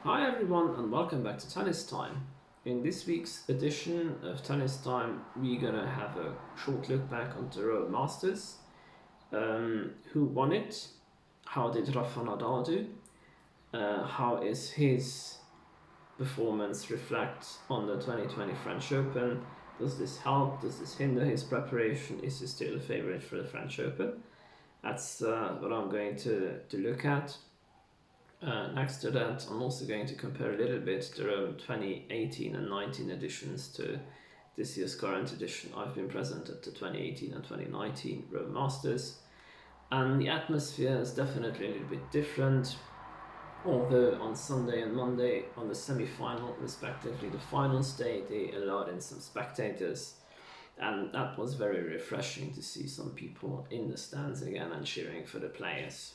Hi everyone and welcome back to Tennis Time. In this week's edition of Tennis Time, we're gonna have a short look back on the Rome Masters. Who won it? How did Rafa Nadal do? How is his performance reflect on the 2020 French Open? Does this help? Does this hinder his preparation? Is he still a favorite for the French Open? That's what I'm going to look at. Next to that, I'm also going to compare a little bit the 2018 and 19 editions to this year's current edition. I've been present at the 2018 and 2019 Rome Masters, and the atmosphere is definitely a little bit different. Although on Sunday and Monday, on the semi final, respectively, the final day, they allowed in some spectators, and that was very refreshing to see some people in the stands again and cheering for the players.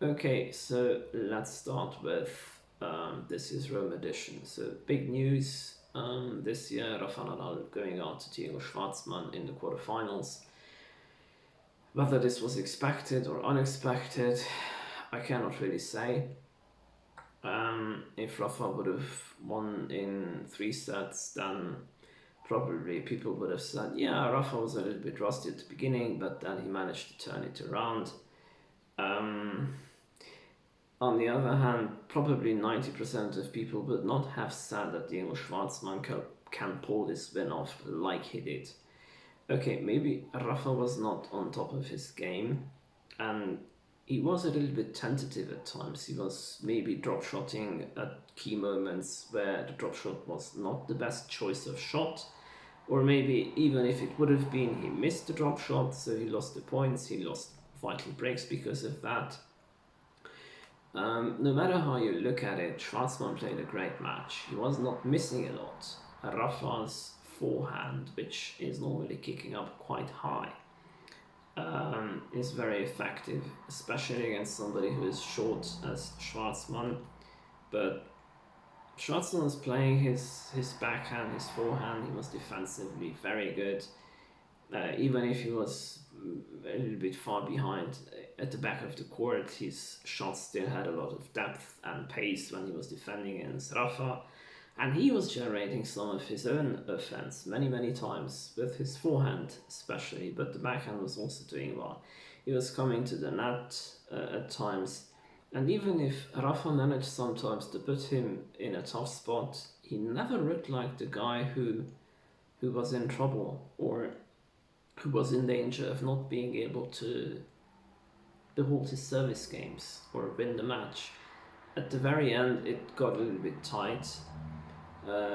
Okay, so let's start with this is Rome edition. So big news this year: Rafa Nadal going out to Diego Schwartzman in the quarterfinals. Whether this was expected or unexpected, I cannot really say. If Rafa would have won in 3 sets, then probably people would have said, yeah, Rafa was a little bit rusty at the beginning, but then he managed to turn it around. On the other hand, probably 90% of people would not have said that Diego Schwartzman can pull this win off like he did. Okay, maybe Rafa was not on top of his game, and he was a little bit tentative at times. He was maybe drop shotting at key moments where the drop shot was not the best choice of shot, or maybe even if it would have been, he missed the drop shot, so he lost the points, he lost vital breaks because of that. No matter how you look at it, Schwartzman played a great match. He was not missing a lot. Rafa's forehand, which is normally kicking up quite high, is very effective, especially against somebody who is short as Schwartzman. But Schwartzman was playing his backhand, his forehand. He was defensively very good. Even if he was a little bit far behind at the back of the court, his shots still had a lot of depth and pace when he was defending against Rafa. And he was generating some of his own offense many times with his forehand, especially, but the backhand was also doing well. He was coming to the net at times, and even if Rafa managed sometimes to put him in a tough spot, he never looked like the guy who was in trouble or who was in danger of not being able to hold his service games or win the match. At the very end, it got a little bit tight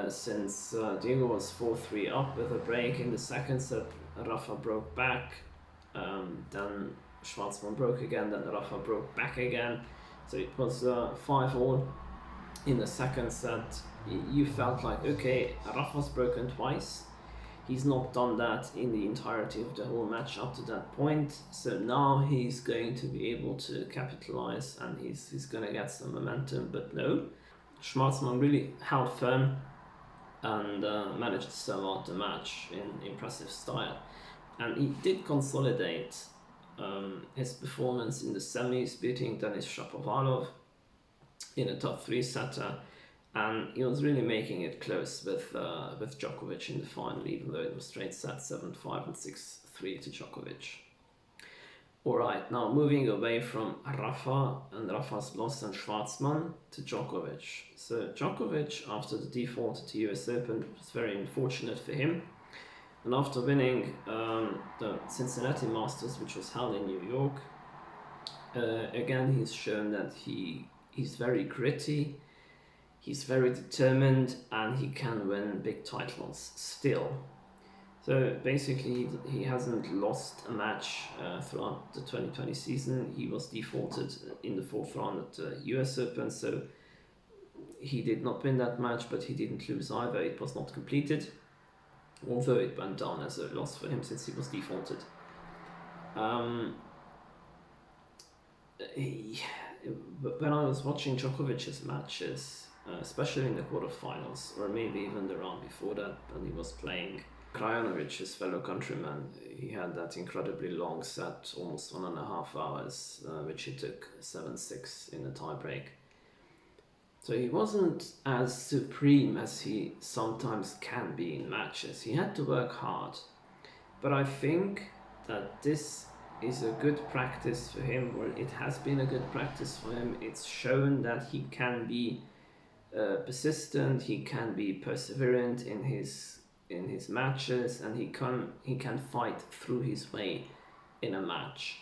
since Diego was 4-3 up with a break in the second set. Rafa broke back, then Schwartzman broke again, then Rafa broke back again. So it was 5-all in the second set. You felt like, okay, Rafa's broken twice. He's not done that in the entirety of the whole match up to that point. So now he's going to be able to capitalize and he's going to get some momentum. But no, Schwarzman really held firm and managed to serve out the match in impressive style. And he did consolidate his performance in the semis, beating Denis Shapovalov in a top 3-setter. And he was really making it close with Djokovic in the final, even though it was straight sets 7-5 and 6-3 to Djokovic. Alright, now moving away from Rafa and Rafa's loss and Schwartzman to Djokovic. So Djokovic, after the default at the US Open, was very unfortunate for him. And after winning the Cincinnati Masters, which was held in New York, again he's shown that he's very gritty. He's very determined and he can win big titles still. So basically, he hasn't lost a match throughout the 2020 season. He was defaulted in the fourth round at the US Open, so he did not win that match, but he didn't lose either. It was not completed, although it went down as a loss for him since he was defaulted. When I was watching Djokovic's matches, especially in the quarterfinals, or maybe even the round before that, when he was playing Krajinovic, his fellow countryman, he had that incredibly long set, almost 1.5 hours, which he took 7-6 in a tiebreak. So he wasn't as supreme as he sometimes can be in matches. He had to work hard. But I think that this is a good practice for him, or it has been a good practice for him. It's shown that he can be persistent, he can be perseverant in his matches, and he can fight through his way in a match.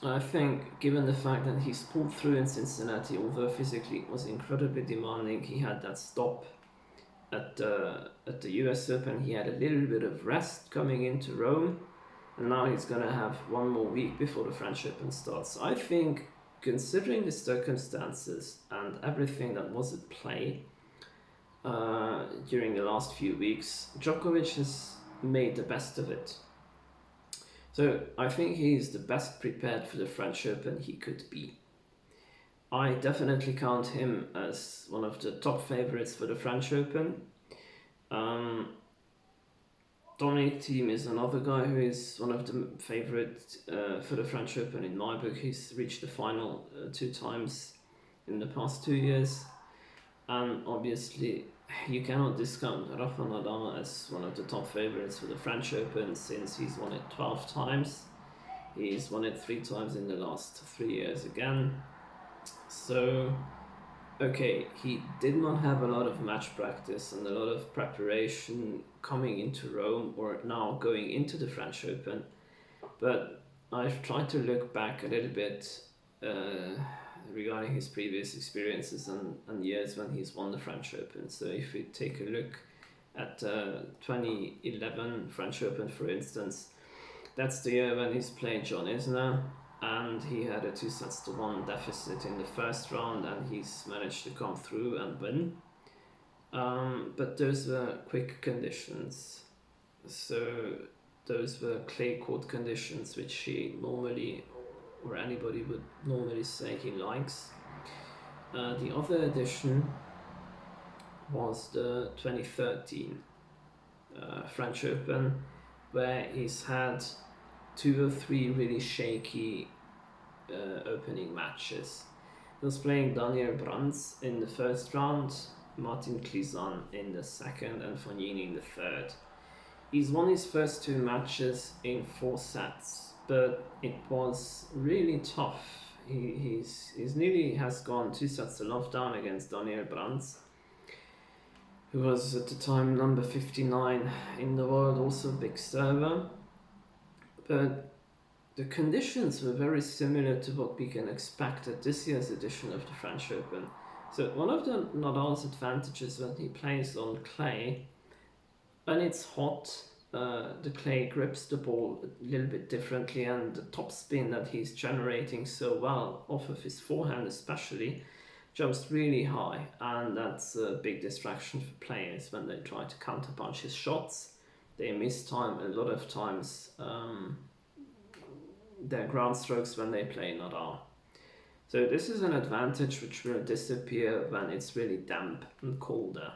I think, given the fact that he's pulled through in Cincinnati, although physically it was incredibly demanding, he had that stop at the US Open. He had a little bit of rest coming into Rome, and now he's gonna have one more week before the French Open starts. I think, considering the circumstances and everything that was at play during the last few weeks, Djokovic has made the best of it. So I think he's the best prepared for the French Open he could be. I definitely count him as one of the top favorites for the French Open. Dominic Thiem is another guy who is one of the favorites for the French Open in my book. He's reached the final 2 times in the past 2 years. And obviously, you cannot discount Rafa Nadal as one of the top favorites for the French Open, since he's won it 12 times. He's won it 3 times in the last 3 years again. So, okay, he did not have a lot of match practice and a lot of preparation coming into Rome, or now going into the French Open. But I've tried to look back a little bit regarding his previous experiences and years when he's won the French Open. So if we take a look at 2011 French Open, for instance, that's the year when he's played John Isner, and he had a 2-1 deficit in the first round, and he's managed to come through and win. But those were quick conditions. So those were clay court conditions, which he normally, or anybody would normally say he likes. The other edition was the 2013 French Open, where he's had 2 or 3 really shaky opening matches. He was playing Daniel Brands in the first round, Martin Klizan in the second, and Fognini in the third. He's won his first 2 matches in 4 sets, but it was really tough. He's nearly has gone 2 sets to love down against Daniel Brands, who was at the time number 59 in the world, also a big server. But the conditions were very similar to what we can expect at this year's edition of the French Open. So one of the Nadal's advantages when he plays on clay, when it's hot, the clay grips the ball a little bit differently, and the topspin that he's generating so well off of his forehand especially jumps really high, and that's a big distraction for players when they try to counterpunch his shots. They miss time a lot of times, their ground strokes when they play Nadal. So this is an advantage which will disappear when it's really damp and colder.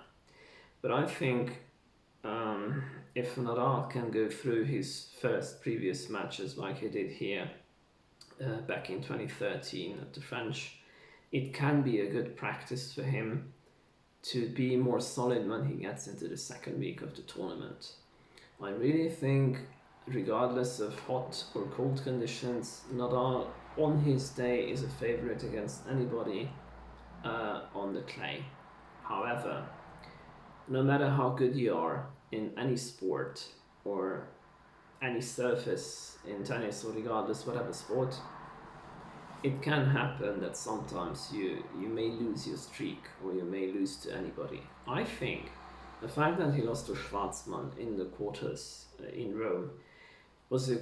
But I think if Nadal can go through his first previous matches like he did here back in 2013 at the French, it can be a good practice for him to be more solid when he gets into the second week of the tournament. I really think, regardless of hot or cold conditions, Nadal on his day is a favorite against anybody on the clay. However, no matter how good you are in any sport or any surface in tennis, or regardless whatever sport, it can happen that sometimes you may lose your streak, or you may lose to anybody. I think the fact that he lost to Schwartzman in the quarters in Rome was a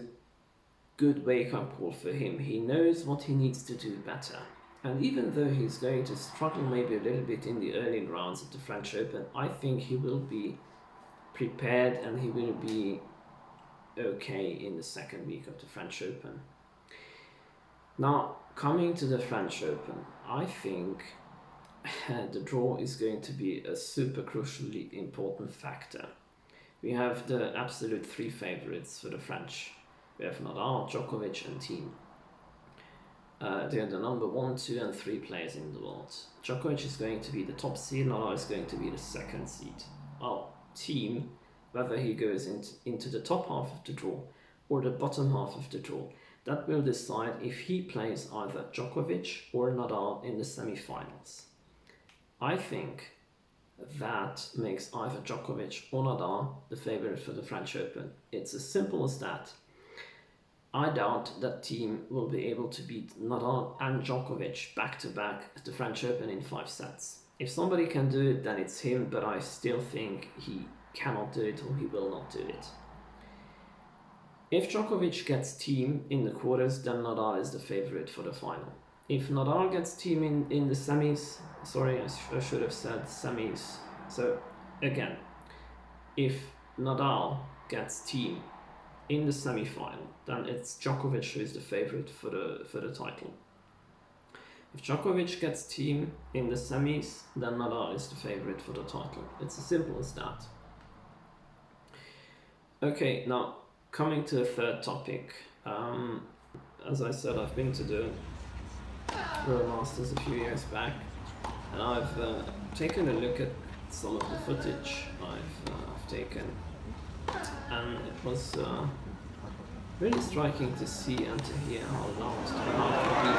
good wake-up call for him. He knows what he needs to do better. And even though he's going to struggle maybe a little bit in the early rounds of the French Open, I think he will be prepared and he will be okay in the second week of the French Open. Now, coming to the French Open, I think the draw is going to be a super crucially important factor. We have the absolute 3 favorites for the French. We have Nadal, Djokovic and Thiem. They're the number 1, 2 and 3 players in the world. Djokovic is going to be the top seed, Nadal is going to be the second seed. Well, team, whether he goes into the top half of the draw or the bottom half of the draw, that will decide if he plays either Djokovic or Nadal in the semi-finals. I think that makes either Djokovic or Nadal the favorite for the French Open. It's as simple as that. I doubt that team will be able to beat Nadal and Djokovic back-to-back at the French Open in 5 sets. If somebody can do it, then it's him, but I still think he cannot do it or he will not do it. If Djokovic gets team in the quarters, then Nadal is the favorite for the final. If Nadal gets team in the semis, sorry, I should have said semis. So again, if Nadal gets team in the semi-final, then it's Djokovic who is the favorite for the title. If Djokovic gets team in the semis, then Nadal is the favorite for the title. It's as simple as that. Okay, now coming to the third topic. As I said, I've been to the World Masters a few years back, and I've taken a look at some of the footage I've taken, and it was really striking to see and to hear how loud the crowd could be.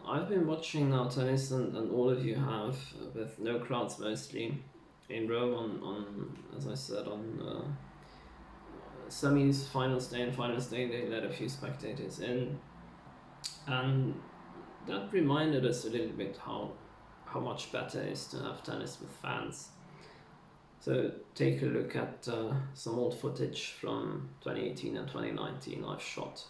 I've been watching now tennis, and all of you have, with no crowds mostly, in Rome on as I said, on semis, finals day and finals day, they let a few spectators in, and that reminded us a little bit how much better it is to have tennis with fans. So take a look at some old footage from 2018 and 2019 I've shot.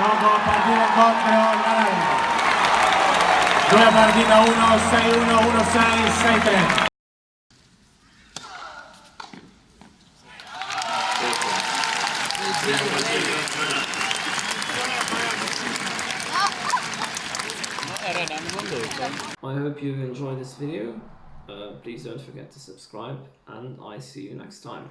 Dopo partita contro l'Arabia. 2 partita 1, 6-1, 1-6, 6-3. I hope you've enjoyed this video. Please don't forget to subscribe, and I see you next time.